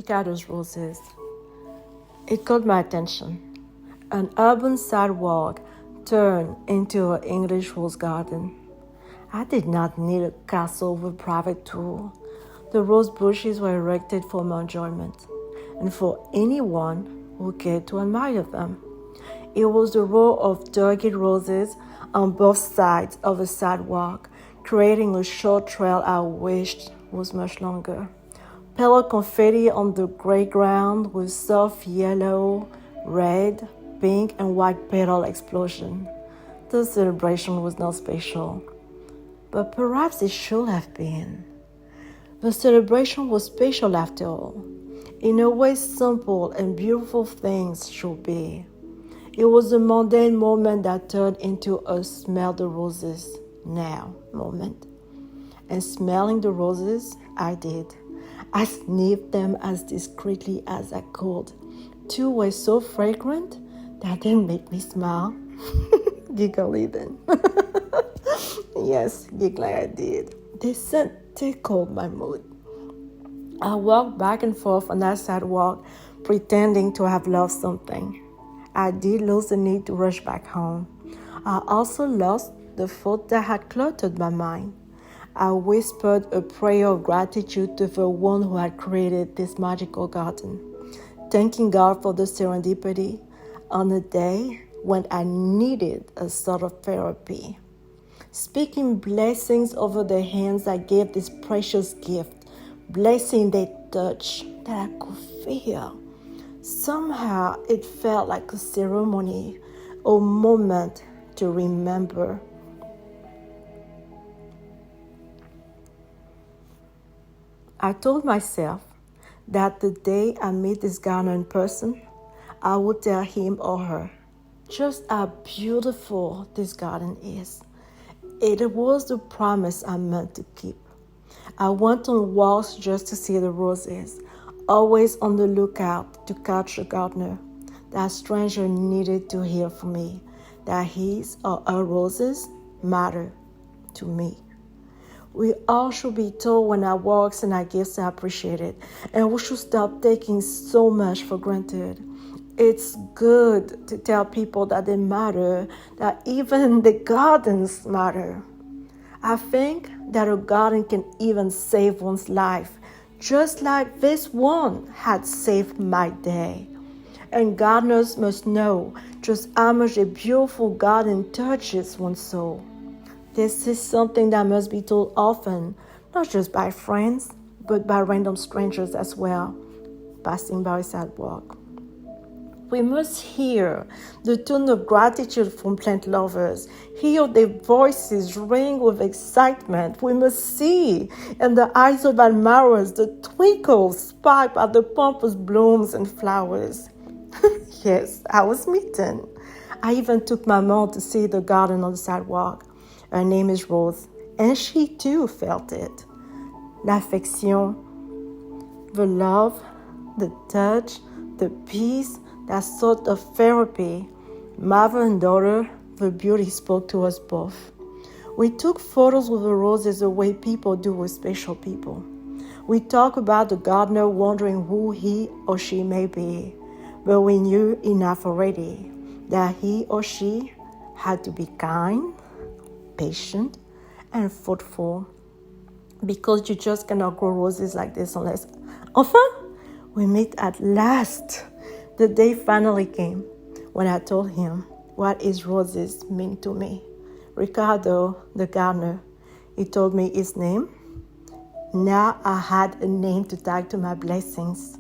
Ricardo's roses. It caught my attention. An urban sidewalk turned into an English rose garden. I did not need a castle with private tour. The rose bushes were erected for my enjoyment and for anyone who cared to admire them. It was the row of delicate roses on both sides of the sidewalk, creating a short trail I wished was much longer. Pale confetti on the gray ground with soft yellow, red, pink, and white petal explosion. The celebration was not special, but perhaps it should have been. The celebration was special after all, in a way simple and beautiful things should be. It was a mundane moment that turned into a smell the roses now moment. And smelling the roses, I did. I sniffed them as discreetly as I could. Two were so fragrant that they made me smile. Giggle even. Yes, giggling I did. The scent tickled my mood. I walked back and forth on that sidewalk, pretending to have lost something. I did lose the need to rush back home. I also lost the thought that had cluttered my mind. I whispered a prayer of gratitude to the one who had created this magical garden, thanking God for the serendipity on a day when I needed a sort of therapy. Speaking blessings over the hands that gave this precious gift, blessing they touch that I could feel. Somehow it felt like a ceremony, a moment to remember. I told myself that the day I meet this gardener in person, I would tell him or her just how beautiful this garden is. It was the promise I meant to keep. I went on walks just to see the roses, always on the lookout to catch the gardener. That stranger needed to hear from me that his or her roses matter to me. We all should be told when our works and our gifts are appreciated, and we should stop taking so much for granted. It's good to tell people that they matter, that even the gardens matter. I think that a garden can even save one's life, just like this one had saved my day. And gardeners must know just how much a beautiful garden touches one's soul. This is something that must be told often, not just by friends, but by random strangers as well, passing by a sidewalk. We must hear the tone of gratitude from plant lovers, hear their voices ring with excitement. We must see in the eyes of admirers the twinkle sparked by the pompous blooms and flowers. Yes, I was smitten. I even took my mom to see the garden on the sidewalk. Her name is Rose, and she too felt it. L'affection, the love, the touch, the peace, that sort of therapy. Mother and daughter, the beauty spoke to us both. We took photos with the roses the way people do with special people. We talked about the gardener wondering who he or she may be, but we knew enough already that he or she had to be kind, patient, and thoughtful, because you just cannot grow roses like this unless... Enfin, we meet at last. The day finally came when I told him what his roses mean to me. Ricardo, the gardener, he told me his name. Now I had a name to tag to my blessings,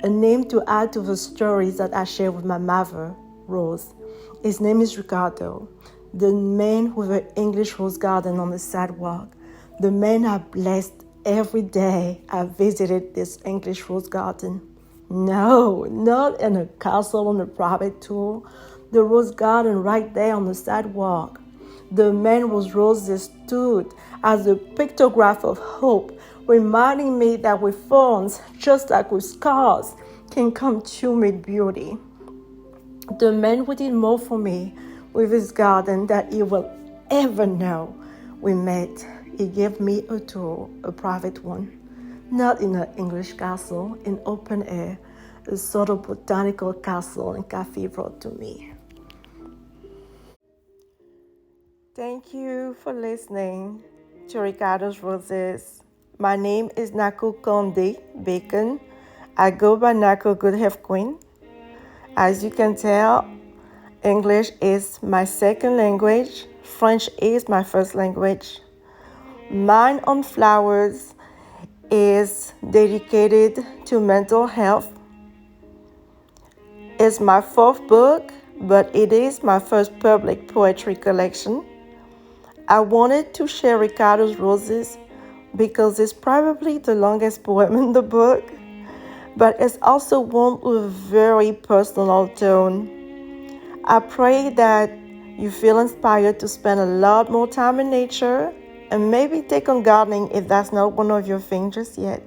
a name to add to the stories that I share with my mother, Rose. His name is Ricardo, the man with an English rose garden on the sidewalk, the man I blessed every day I visited this English rose garden. No, not in a castle on a private tour. The rose garden right there on the sidewalk. The man whose roses stood as a pictograph of hope, reminding me that with thorns, just like with scars, can come humid beauty. The man who did more for me with his garden than he will ever know. We met. He gave me a tour, a private one. not in an English castle, in open air, a sort of botanical castle and cathedral to me. Thank you for listening to Ricardo's Roses. My name is Naku Conde Bacon. I go by Naku Good Health Queen. As you can tell, English is my second language. French is my first language. Mine on Flowers is dedicated to mental health. It's my fourth book, but it is my first public poetry collection. I wanted to share Ricardo's Roses because it's probably the longest poem in the book, but it's also one with a very personal tone. I pray that you feel inspired to spend a lot more time in nature and maybe take on gardening if that's not one of your things just yet.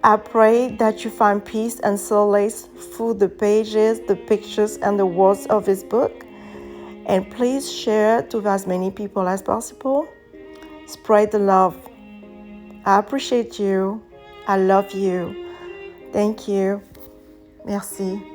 I pray that you find peace and solace through the pages, the pictures, and the words of this book. And please share it to as many people as possible. Spread the love. I appreciate you. I love you. Thank you. Merci.